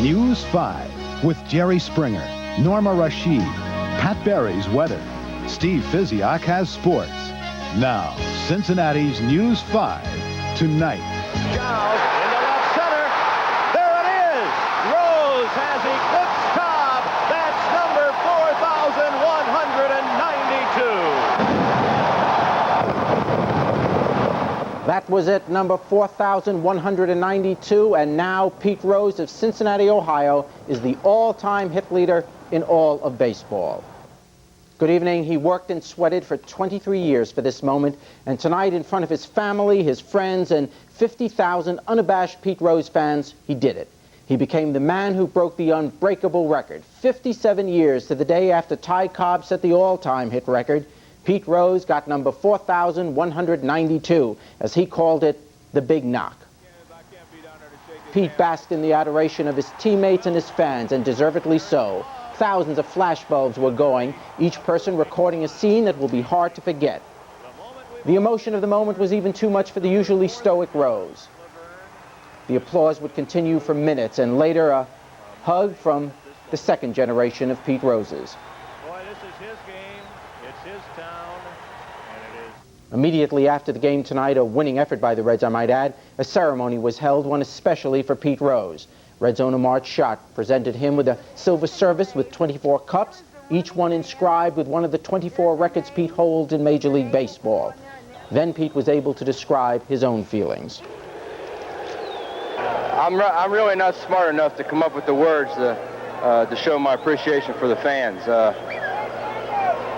News 5 with Jerry Springer, Norma Rashid, Pat Berry's weather. Steve Physioc has sports. Now, Cincinnati's News 5 tonight. Giles into left center. There it is. Rose has eclipsed Cobb. That's number 4,192. That was it, number 4,192, and now Pete Rose of Cincinnati, Ohio, is the all-time hit leader in all of baseball. Good evening. He worked and sweated for 23 years for this moment, and tonight in front of his family, his friends, and 50,000 unabashed Pete Rose fans, he did it. He became the man who broke the unbreakable record. 57 years to the day after Ty Cobb set the all-time hit record, Pete Rose got number 4,192, as he called it, the big knock. Pete basked in the adoration of his teammates and his fans, and deservedly so. Thousands of flashbulbs were going, each person recording a scene that will be hard to forget. The emotion of the moment was even too much for the usually stoic Rose. The applause would continue for minutes, and later a hug from the second generation of Pete Roses. Boy, this is his game. It's his town, and it is. Immediately after the game tonight, a winning effort by the Reds, I might add, a ceremony was held, one especially for Pete Rose. Reds owner Marge Schott presented him with a silver service with 24 cups, each one inscribed with one of the 24 records Pete holds in Major League Baseball. Then Pete was able to describe his own feelings. I'm really not smart enough to come up with the words to show my appreciation for the fans.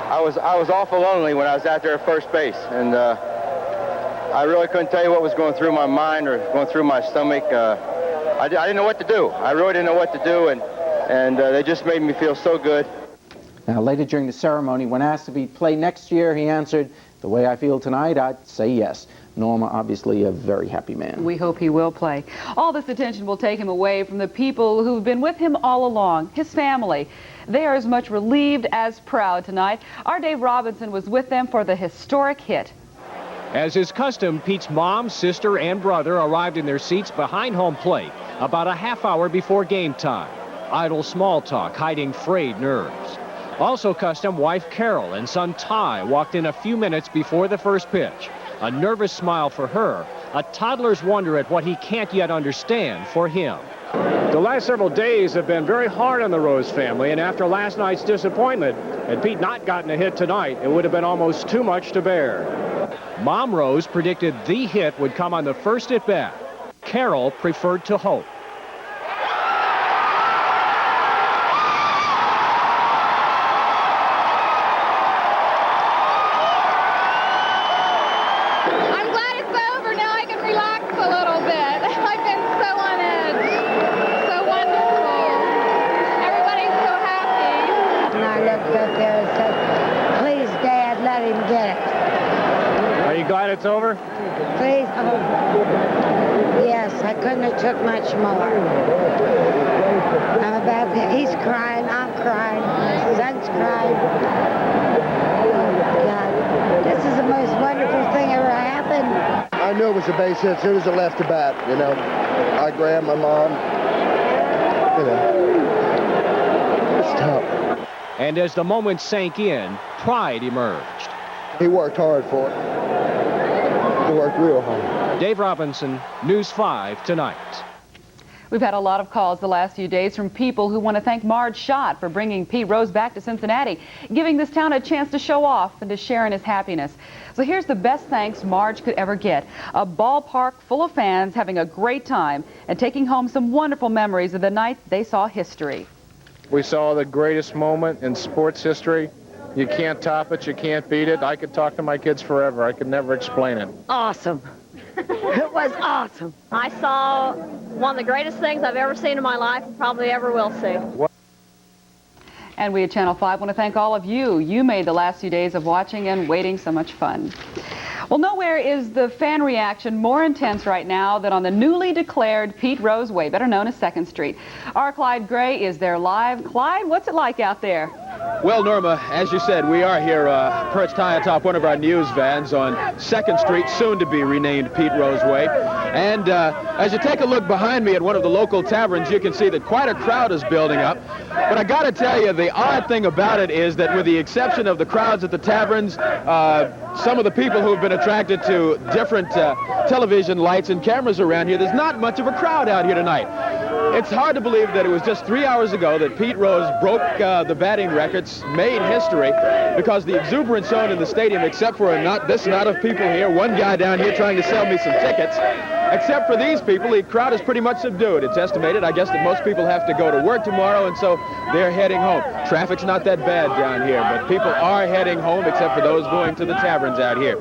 I was awful lonely when I was out there at first base, and I really couldn't tell you what was going through my mind or going through my stomach. I didn't know what to do. I really didn't know what to do, and they just made me feel so good. Now, later during the ceremony, when asked if he'd play next year, he answered, "The way I feel tonight, I'd say yes." Norma, obviously a very happy man. We hope he will play. All this attention will take him away from the people who've been with him all along, his family. They are as much relieved as proud tonight. Our Dave Robinson was with them for the historic hit. As is custom, Pete's mom, sister, and brother arrived in their seats behind home plate about a half hour before game time. Idle small talk, hiding frayed nerves. Also custom, wife Carol and son Ty walked in a few minutes before the first pitch. A nervous smile for her, a toddler's wonder at what he can't yet understand for him. The last several days have been very hard on the Rose family, and after last night's disappointment, had Pete not gotten a hit tonight, it would have been almost too much to bear. Mom Rose predicted the hit would come on the first at bat. Carol preferred to hope. I'm glad it's over. Now I can relax a little bit. I've been so on edge. So wonderful. Everybody's so happy. And I looked up there and said, "Please, Dad, let him get it." Are you glad it's over? Please. Oh. Yes, I couldn't have took much more. I'm about to, he's crying, I'm crying, my son's crying. Oh, God. This is the most wonderful thing ever happened. I knew it was a base hit as soon as it left the bat, you know. I grabbed my mom. You know. It's tough. And as the moment sank in, pride emerged. He worked hard for it. He worked real hard. Dave Robinson, News 5 tonight. We've had a lot of calls the last few days from people who want to thank Marge Schott for bringing Pete Rose back to Cincinnati, giving this town a chance to show off and to share in his happiness. So here's the best thanks Marge could ever get. A ballpark full of fans having a great time and taking home some wonderful memories of the night they saw history. We saw the greatest moment in sports history. You can't top it, you can't beat it. I could talk to my kids forever. I could never explain it. Awesome. It was awesome. I saw one of the greatest things I've ever seen in my life and probably ever will see. And we at Channel 5 want to thank all of you. You made the last few days of watching and waiting so much fun. Well, nowhere is the fan reaction more intense right now than on the newly declared Pete Rose Way, better known as 2nd Street. Our Clyde Gray is there live. Clyde, what's it like out there? Well, Norma, as you said, we are here perched high atop one of our news vans on 2nd Street, soon to be renamed Pete Rose Way. And as you take a look behind me at one of the local taverns, you can see that quite a crowd is building up. But I got to tell you, the odd thing about it is that with the exception of the crowds at the taverns, some of the people who have been attracted to different television lights and cameras around here, there's not much of a crowd out here tonight. It's hard to believe that it was just 3 hours ago that Pete Rose broke the batting records, made history, because the exuberance shown in the stadium, except for this knot of people here, one guy down here trying to sell me some tickets, except for these people, the crowd is pretty much subdued. It's estimated, I guess, that most people have to go to work tomorrow, and so they're heading home. Traffic's not that bad down here, but people are heading home, except for those going to the taverns out here.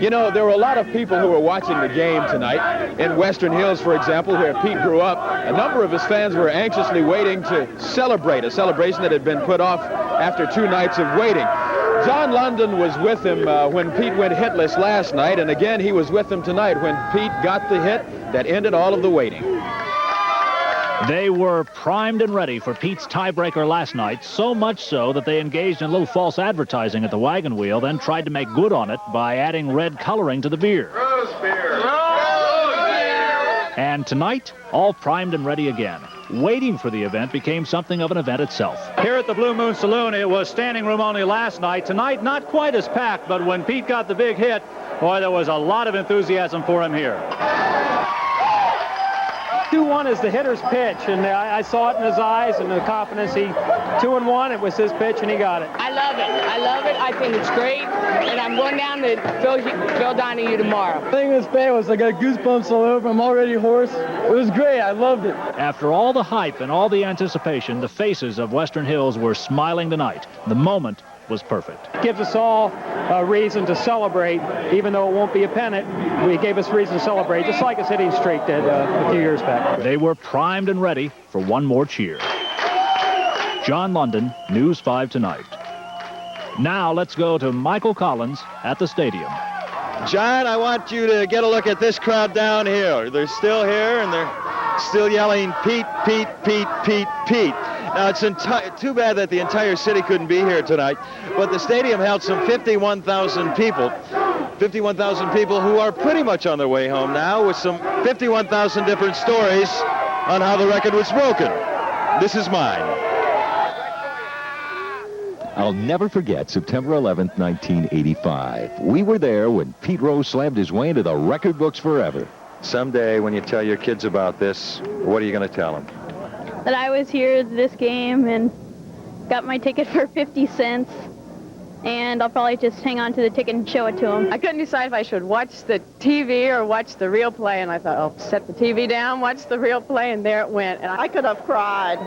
You know, there were a lot of people who were watching the game tonight. In Western Hills, for example, where Pete grew up, a number of his fans were anxiously waiting to celebrate, a celebration that had been put off after 2 nights of waiting. John London was with him when Pete went hitless last night, and again he was with him tonight when Pete got the hit that ended all of the waiting. They were primed and ready for Pete's tiebreaker last night, so much so that they engaged in a little false advertising at the wagon wheel, then tried to make good on it by adding red coloring to the beer. Rose beer. And tonight, all primed and ready again. Waiting for the event became something of an event itself. Here at the Blue Moon Saloon, it was standing room only last night. Tonight, not quite as packed, but when Pete got the big hit, boy, there was a lot of enthusiasm for him here. 2-1 is the hitter's pitch, and I saw it in his eyes and the confidence. 2-1, it was his pitch, and he got it. I love it. I love it. I think it's great, and I'm going down to Phil Donahue tomorrow. The thing was bad was I got goosebumps all over. I'm already hoarse. It was great. I loved it. After all the hype and all the anticipation, the faces of Western Hills were smiling tonight. The moment was perfect. It gives us all a reason to celebrate, even though it won't be a pennant. It gave us reason to celebrate, just like his hitting streak did a few years back. They were primed and ready for one more cheer. John London, News 5 Tonight. Now let's go to Michael Collins at the stadium. John, I want you to get a look at this crowd down here. They're still here, and they're still yelling, Pete, Pete, Pete, Pete, Pete. Now, it's too bad that the entire city couldn't be here tonight, but the stadium held some 51,000 people. 51,000 people who are pretty much on their way home now with some 51,000 different stories on how the record was broken. This is mine. I'll never forget September 11th, 1985. We were there when Pete Rose slammed his way into the record books forever. Someday when you tell your kids about this, what are you going to tell them? That I was here at this game and got my ticket for 50 cents. And I'll probably just hang on to the ticket and show it to them. I couldn't decide if I should watch the TV or watch the real play, and I thought, I'll set the TV down, watch the real play, and there it went. And I could have cried.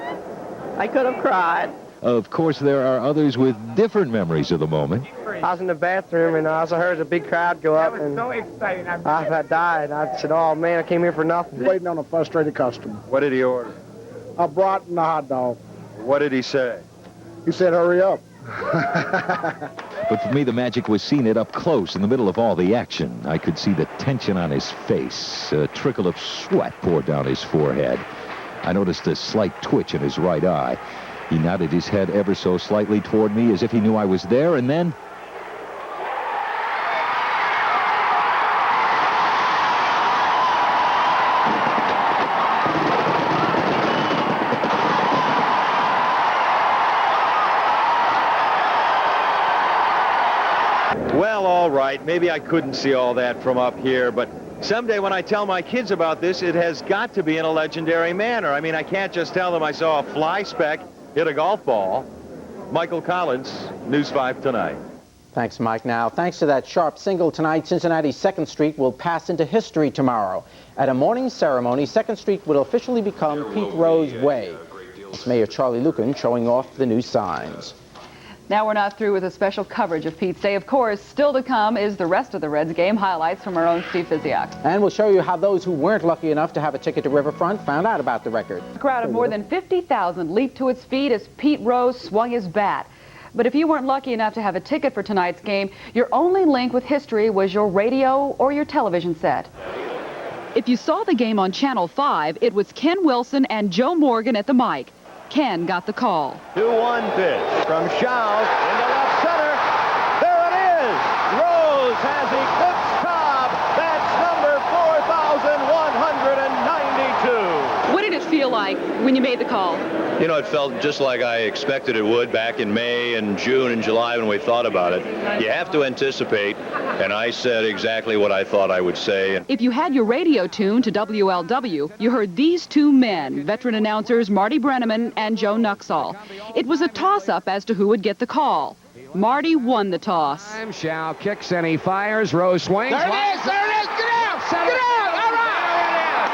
I could have cried. Of course, there are others with different memories of the moment. I was in the bathroom, and I heard the big crowd go up, and so exciting. I died. I said, oh, man, I came here for nothing. Waiting on a frustrated customer. What did he order? A brat and a hot dog. What did he say? He said, hurry up. But for me, the magic was seeing it up close in the middle of all the action. I could see the tension on his face. A trickle of sweat poured down his forehead. I noticed a slight twitch in his right eye. He nodded his head ever so slightly toward me as if he knew I was there, and then... Well, all right, maybe I couldn't see all that from up here, but someday when I tell my kids about this, it has got to be in a legendary manner. I mean, I can't just tell them I saw a fly speck hit a golf ball. Michael Collins, News 5 Tonight. Thanks, Mike. Now, thanks to that sharp single tonight, Cincinnati's 2nd Street will pass into history tomorrow. At a morning ceremony, 2nd Street will officially become Pete Rose Way. It's Mayor Charlie Lucan showing off the new signs. Now we're not through with a special coverage of Pete's Day. Of course, still to come is the rest of the Reds game highlights from our own Steve Physioc. And we'll show you how those who weren't lucky enough to have a ticket to Riverfront found out about the record. A crowd of more than 50,000 leaped to its feet as Pete Rose swung his bat. But if you weren't lucky enough to have a ticket for tonight's game, your only link with history was your radio or your television set. If you saw the game on Channel 5, it was Ken Wilson and Joe Morgan at the mic. Ken got the call. 2-1 pitch from Schaus into left center. There it is. Rose has eclipsed Cobb. That's number 4,192. What did it feel like when you made the call? You know, it felt just like I expected it would back in May and June and July when we thought about it. You have to anticipate, and I said exactly what I thought I would say. If you had your radio tuned to WLW, you heard these two men, veteran announcers Marty Brenneman and Joe Nuxall. It was a toss-up as to who would get the call. Marty won the toss. Shao kicks and he fires. Rose swings. There it is! There it is! Get out! Get out! All right!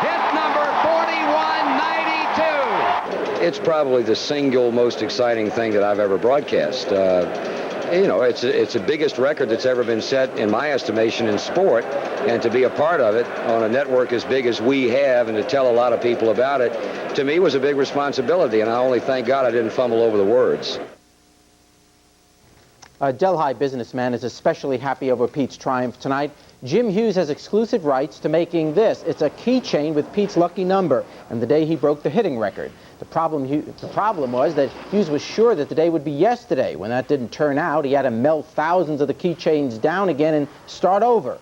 Hit number 4192. It's probably the single most exciting thing that I've ever broadcast. You know, it's the biggest record that's ever been set, in my estimation, in sport, and to be a part of it on a network as big as we have and to tell a lot of people about it, to me was a big responsibility, and I only thank God I didn't fumble over the words. A Delhi businessman is especially happy over Pete's triumph tonight. Jim Hughes has exclusive rights to making this. It's a keychain with Pete's lucky number and the day he broke the hitting record. The problem was that Hughes was sure that the day would be yesterday. When that didn't turn out, he had to melt thousands of the keychains down again and start over.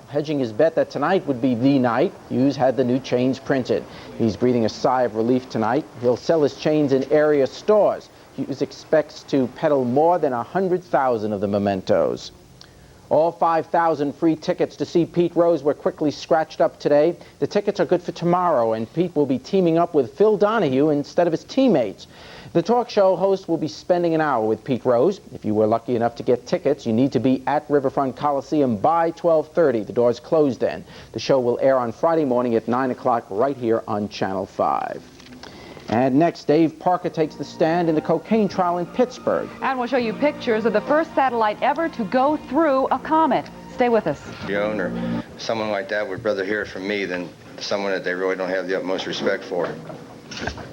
Hedging his bet that tonight would be the night, Hughes had the new chains printed. He's breathing a sigh of relief tonight. He'll sell his chains in area stores. Hughes expects to peddle more than 100,000 of the mementos. All 5,000 free tickets to see Pete Rose were quickly scratched up today. The tickets are good for tomorrow, and Pete will be teaming up with Phil Donahue instead of his teammates. The talk show host will be spending an hour with Pete Rose. If you were lucky enough to get tickets, you need to be at Riverfront Coliseum by 12:30. The doors close then. The show will air on Friday morning at 9 o'clock right here on Channel 5. And next, Dave Parker takes the stand in the cocaine trial in Pittsburgh. And we'll show you pictures of the first satellite ever to go through a comet. Stay with us. The owner, someone like that would rather hear it from me than someone that they really don't have the utmost respect for.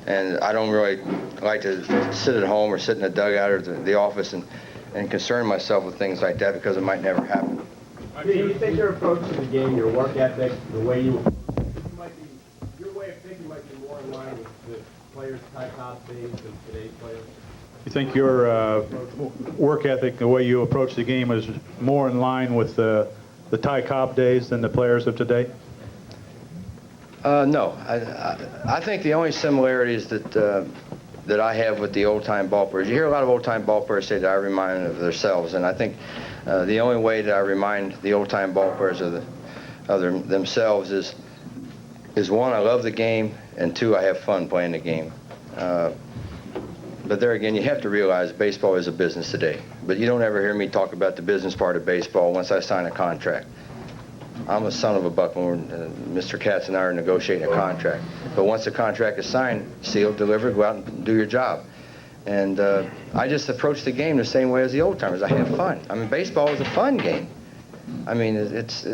And I don't really like to sit at home or sit in a dugout or the office and concern myself with things like that because it might never happen. Do you think your approach to the game, your work ethic, the way your way of thinking might be more in line with the players' top days than today's players? You think your work ethic, the way you approach the game, is more in line with the Ty Cobb days than the players of today? No. I think the only similarities that I have with the old-time ball players, you hear a lot of old-time ball players say that I remind them of themselves, and I think the only way that I remind the old-time ball players of themselves is one, I love the game, and two, I have fun playing the game. But there again, you have to realize baseball is a business today. But you don't ever hear me talk about the business part of baseball once I sign a contract. I'm a son of a buck when Mr. Katz and I are negotiating a contract. But once the contract is signed, sealed, delivered, go out and do your job. And I just approach the game the same way as the old timers. I have fun. I mean, baseball is a fun game. I mean, it's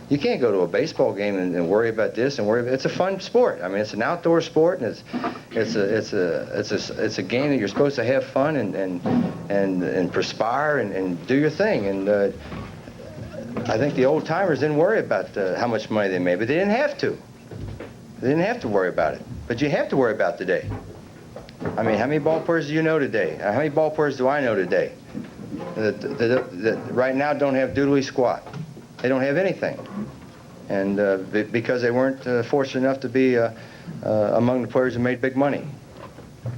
you can't go to a baseball game and worry about this and worry about. It's a fun sport. I mean, it's an outdoor sport, and it's a game that you're supposed to have fun and perspire and do your thing. And I think the old timers didn't worry about how much money they made, but they didn't have to. They didn't have to worry about it. But you have to worry about today. I mean, how many ball players do you know today? How many ball players do I know today that right now don't have doodly squat? They don't have anything. And because they weren't fortunate enough to be among the players who made big money.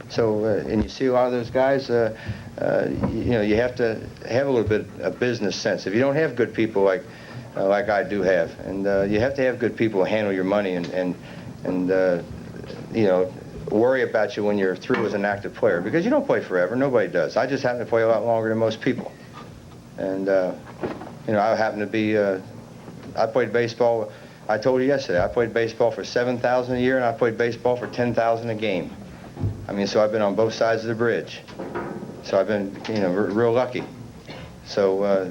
So, and you see a lot of those guys, you know, you have to have a little bit of business sense. If you don't have good people like I do have, and you have to have good people who handle your money and you know, worry about you when you're through as an active player, because you don't play forever. Nobody does. I just happen to play a lot longer than most people. And, you know, I happen to be, I played baseball, I told you yesterday, I played baseball for $7,000 a year, and I played baseball for $10,000 a game. I mean, so I've been on both sides of the bridge. So I've been, you know, real lucky. So,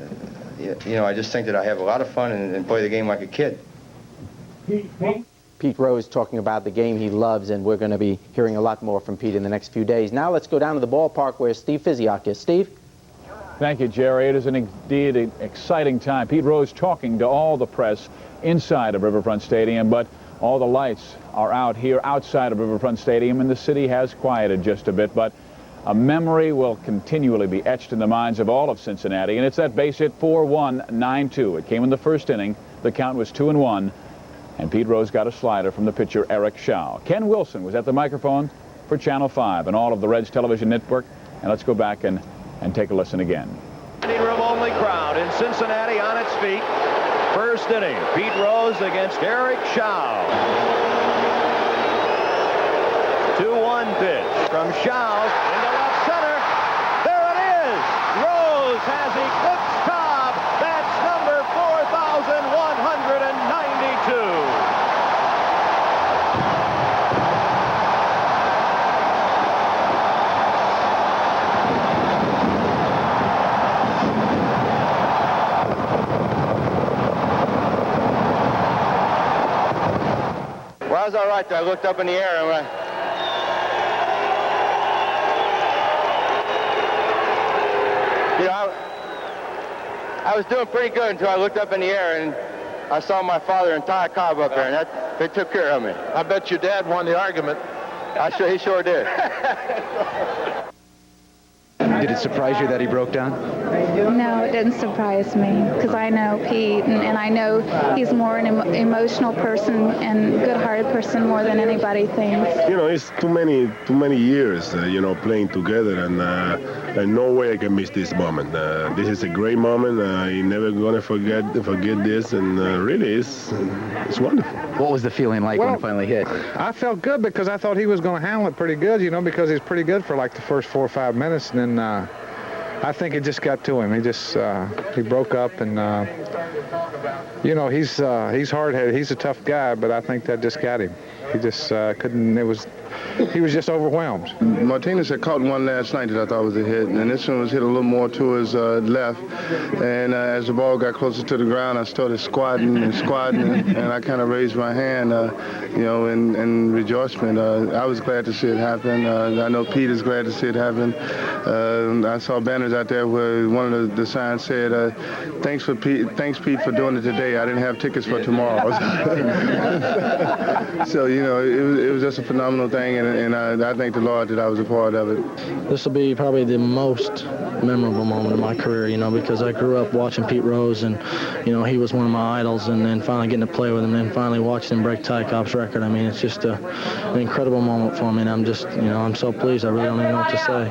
you know, I just think that I have a lot of fun and play the game like a kid. Pete, Pete Rose talking about the game he loves, and we're going to be hearing a lot more from Pete in the next few days. Now let's go down to the ballpark where Steve Physioc is. Steve? Thank you, Jerry. It is indeed an exciting time. Pete Rose talking to all the press inside of Riverfront Stadium, but all the lights are out here outside of Riverfront Stadium, and the city has quieted just a bit, but a memory will continually be etched in the minds of all of Cincinnati, and it's that base hit 4-1-9-2. It came in the first inning. The count was 2-1, and Pete Rose got a slider from the pitcher Eric Schau. Ken Wilson was at the microphone for Channel 5 and all of the Reds television network, and let's go back and take a listen again. Standing room only crowd in Cincinnati on its feet. First inning, Pete Rose against Eric Schau. 2-1 pitch from Schau into left center. There it is. Rose has eclipsed Cobb. That's number 4,192. Well, I was all right there. I looked up in the air and I was doing pretty good until I looked up in the air and I saw my father and Toria Tolley up there, and they took care of me. I bet your dad won the argument. He sure did. Did it surprise you that he broke down? No, it didn't surprise me because I know Pete, and I know he's more an emotional person and good-hearted person more than anybody thinks. You know, it's too many years, playing together, and no way I can miss this moment. This is a great moment. I'm never gonna forget this, and really, it's wonderful. What was the feeling like when it finally hit? I felt good because I thought he was going to handle it pretty good, because he's pretty good for like the first 4 or 5 minutes, and then I think it just got to him. He just he broke up, and he's hard-headed. He's a tough guy, but I think that just got him. He just couldn't. He was just overwhelmed. Martinez had caught one last night that I thought was a hit, and this one was hit a little more to his left. And as the ball got closer to the ground, I started squatting, and I kind of raised my hand, in rejoicement. I was glad to see it happen. I know Pete is glad to see it happen. I saw banners out there where one of the signs said, "Thanks Pete for doing it today. I didn't have tickets for tomorrow." So it was just a phenomenal thing, and I thank the Lord that I was a part of it. This will be probably the most memorable moment of my career, because I grew up watching Pete Rose, and he was one of my idols, and then finally getting to play with him, and then finally watching him break Ty Cobb's record. I mean, it's just an incredible moment for me, and I'm just, I'm so pleased. I really don't even know what to say.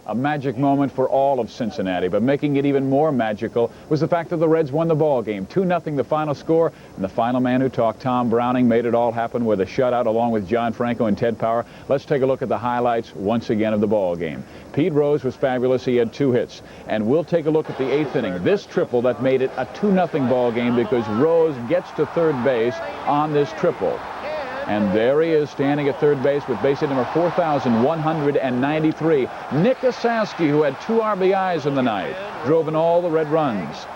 A magic moment for all of Cincinnati, but making it even more magical was the fact that the Reds won the ball game. 2-0 the final score, and the final man who talked, Tom Browning, made it all happen with a shutout along with John Franco and Ted Power. Let's take a look at the highlights once again of the ball game. Pete Rose was fabulous. He had 2 hits, and we'll take a look at the 8th inning. This triple that made it a 2-0 ball game because Rose gets to third base on this triple. And there he is standing at third base with base hit number 4,193. Nick Osowski, who had 2 RBIs in the night, drove in all the Red runs.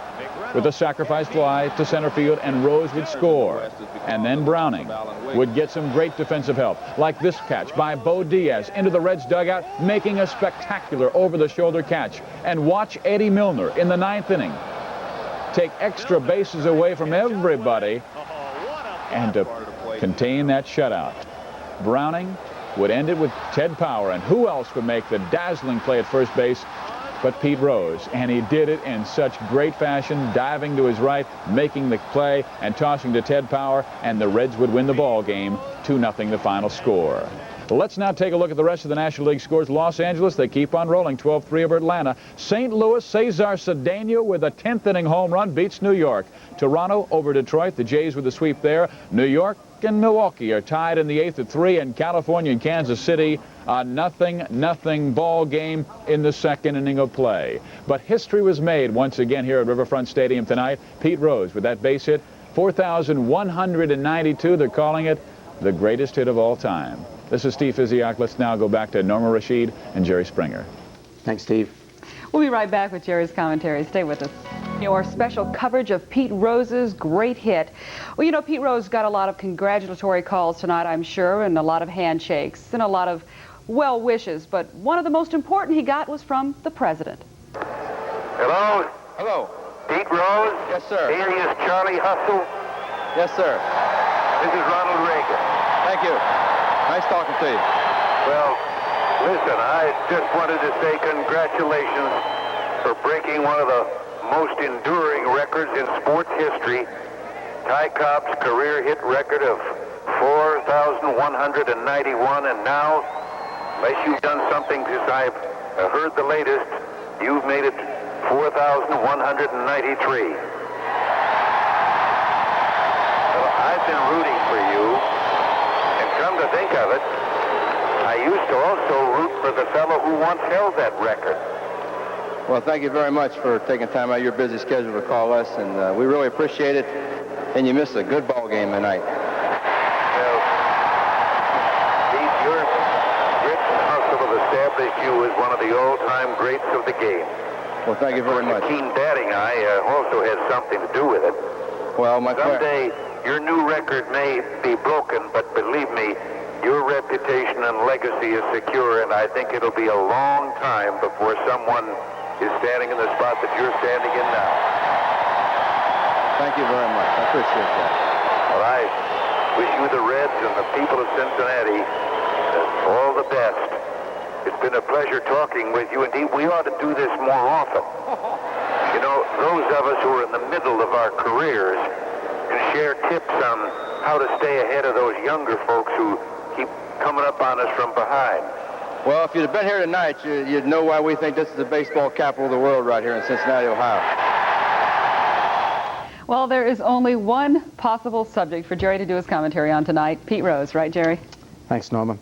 With a sacrifice fly to center field, and Rose would score. And then Browning would get some great defensive help, like this catch by Bo Diaz into the Reds dugout, making a spectacular over-the-shoulder catch. And watch Eddie Milner in the 9th inning take extra bases away from everybody and to contain that shutout. Browning would end it with Ted Power, and who else would make the dazzling play at first base but Pete Rose? And he did it in such great fashion, diving to his right, making the play, and tossing to Ted Power, and the Reds would win the ball game, 2-0 the final score. Let's now take a look at the rest of the National League scores. Los Angeles, they keep on rolling, 12-3 over Atlanta. St. Louis, Cesar Cedeno with a 10th inning home run beats New York. Toronto over Detroit, the Jays with the sweep there. New York and Milwaukee are tied in the 8th at 3, and California and Kansas City, a 0-0 ball game in the 2nd inning of play. But history was made once again here at Riverfront Stadium tonight. Pete Rose with that base hit, 4,192. They're calling it the greatest hit of all time. This is Steve Physioc. Let's now go back to Norma Rashid and Jerry Springer. Thanks, Steve. We'll be right back with Jerry's commentary. Stay with us. your special coverage of Pete Rose's great hit. Well, you know, Pete Rose got a lot of congratulatory calls tonight, I'm sure, and a lot of handshakes and a lot of well wishes, but one of the most important he got was from the president. Hello? Hello. Pete Rose? Yes, sir. Here is Charlie Hustle. Yes, sir. This is Ronald Reagan. Thank you. Nice talking to you. Well, listen, I just wanted to say congratulations for breaking one of the most enduring records in sports history. Ty Cobb's career hit record of 4,191, and now, unless you've done something since I've heard the latest, you've made it 4,193. Well, I've been rooting for you, and come to think of it, I used to also root for the fellow who once held that record. Well, thank you very much for taking time out of your busy schedule to call us, and we really appreciate it. And you missed a good ball game tonight. Well, Pete, your grit and hustle have established you as one of the all-time greats of the game. Well, thank you very much. Your keen batting eye also has something to do with it. Well, someday your new record may be broken, but believe me, your reputation and legacy is secure, and I think it'll be a long time before someone is standing in the spot that you're standing in now. Thank you very much. I appreciate that. Well, I wish you, the Reds, and the people of Cincinnati all the best. It's been a pleasure talking with you. Indeed, we ought to do this more often. You know, those of us who are in the middle of our careers can share tips on how to stay ahead of those younger folks who keep coming up on us from behind. Well, if you'd have been here tonight, you'd know why we think this is the baseball capital of the world right here in Cincinnati, Ohio. Well, there is only one possible subject for Jerry to do his commentary on tonight. Pete Rose, right, Jerry? Thanks, Norma.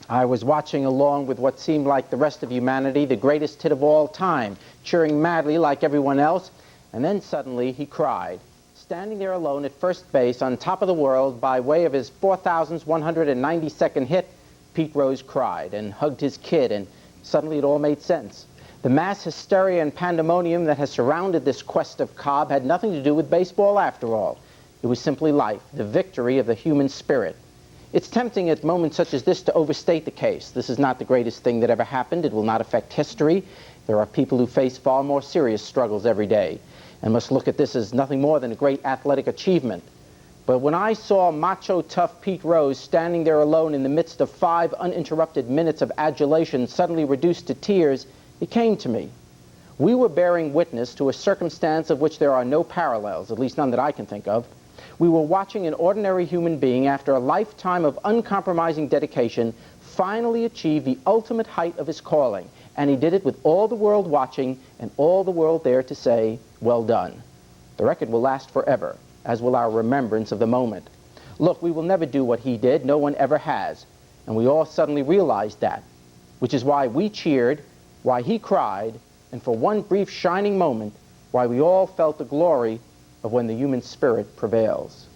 I was watching along with what seemed like the rest of humanity, the greatest hit of all time, cheering madly like everyone else, and then suddenly he cried. Standing there alone at first base on top of the world by way of his 4,192nd hit, Pete Rose cried and hugged his kid, and suddenly it all made sense. The mass hysteria and pandemonium that has surrounded this quest of Cobb had nothing to do with baseball after all. It was simply life, the victory of the human spirit. It's tempting at moments such as this to overstate the case. This is not the greatest thing that ever happened. It will not affect history. There are people who face far more serious struggles every day and must look at this as nothing more than a great athletic achievement. But when I saw macho tough Pete Rose standing there alone in the midst of 5 uninterrupted minutes of adulation suddenly reduced to tears, it came to me. We were bearing witness to a circumstance of which there are no parallels, at least none that I can think of. We were watching an ordinary human being, after a lifetime of uncompromising dedication, finally achieve the ultimate height of his calling. And he did it with all the world watching and all the world there to say, well done. The record will last forever, as will our remembrance of the moment. Look, we will never do what he did. No one ever has. And we all suddenly realized that, which is why we cheered, why he cried, and for one brief shining moment, why we all felt the glory of when the human spirit prevails.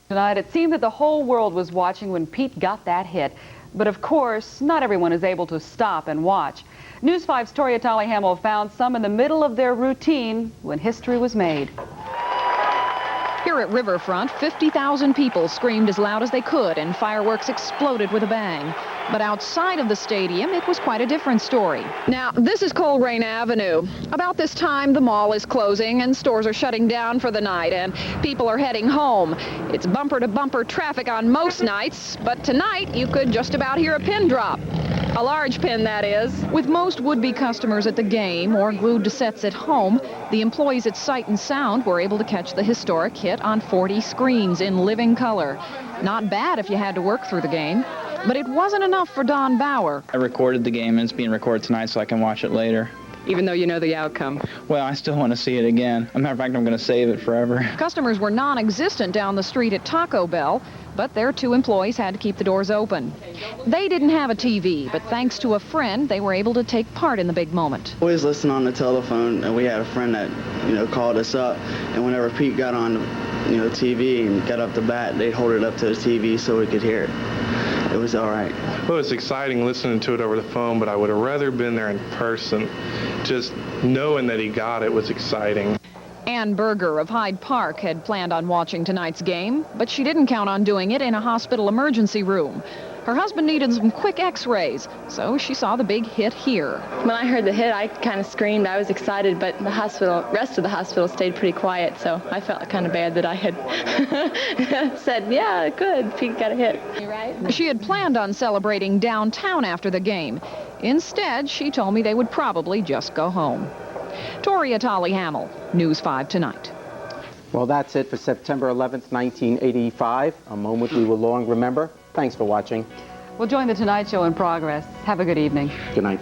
Tonight, it seemed that the whole world was watching when Pete got that hit. But of course, not everyone is able to stop and watch. News 5's Toria Tolley found some in the middle of their routine when history was made. Here at Riverfront, 50,000 people screamed as loud as they could and fireworks exploded with a bang. But outside of the stadium, it was quite a different story. Now, this is Coleraine Avenue. About this time, the mall is closing and stores are shutting down for the night, and people are heading home. It's bumper-to-bumper traffic on most nights, but tonight you could just about hear a pin drop. A large pin, that is. With most would-be customers at the game or glued to sets at home, the employees at Sight and Sound were able to catch the historic hit on 40 screens in living color. Not bad if you had to work through the game. But it wasn't enough for Don Bauer. I recorded the game, and it's being recorded tonight so I can watch it later. even though you know the outcome? Well, I still want to see it again. As a matter of fact, I'm going to save it forever. Customers were non-existent down the street at Taco Bell, but their 2 employees had to keep the doors open. They didn't have a TV, but thanks to a friend, they were able to take part in the big moment. Always listen on the telephone, and we had a friend that, called us up, and whenever Pete got on, TV and got up the bat, they'd hold it up to the TV so we could hear it. It was all right. Well, it's exciting listening to it over the phone, but I would have rather been there in person. Just knowing that he got it was exciting. Ann Berger of Hyde Park had planned on watching tonight's game, but she didn't count on doing it in a hospital emergency room. Her husband needed some quick x-rays, so she saw the big hit here. When I heard the hit, I kind of screamed. I was excited, but the rest of the hospital stayed pretty quiet, so I felt kind of bad that I had said, yeah, good, Pete got a hit. You right? She had planned on celebrating downtown after the game. Instead, she told me they would probably just go home. Toria Tolley, News 5 Tonight. Well, that's it for September 11th, 1985, a moment we will long remember. Thanks for watching. We'll join the Tonight Show in progress. Have a good evening. Good night.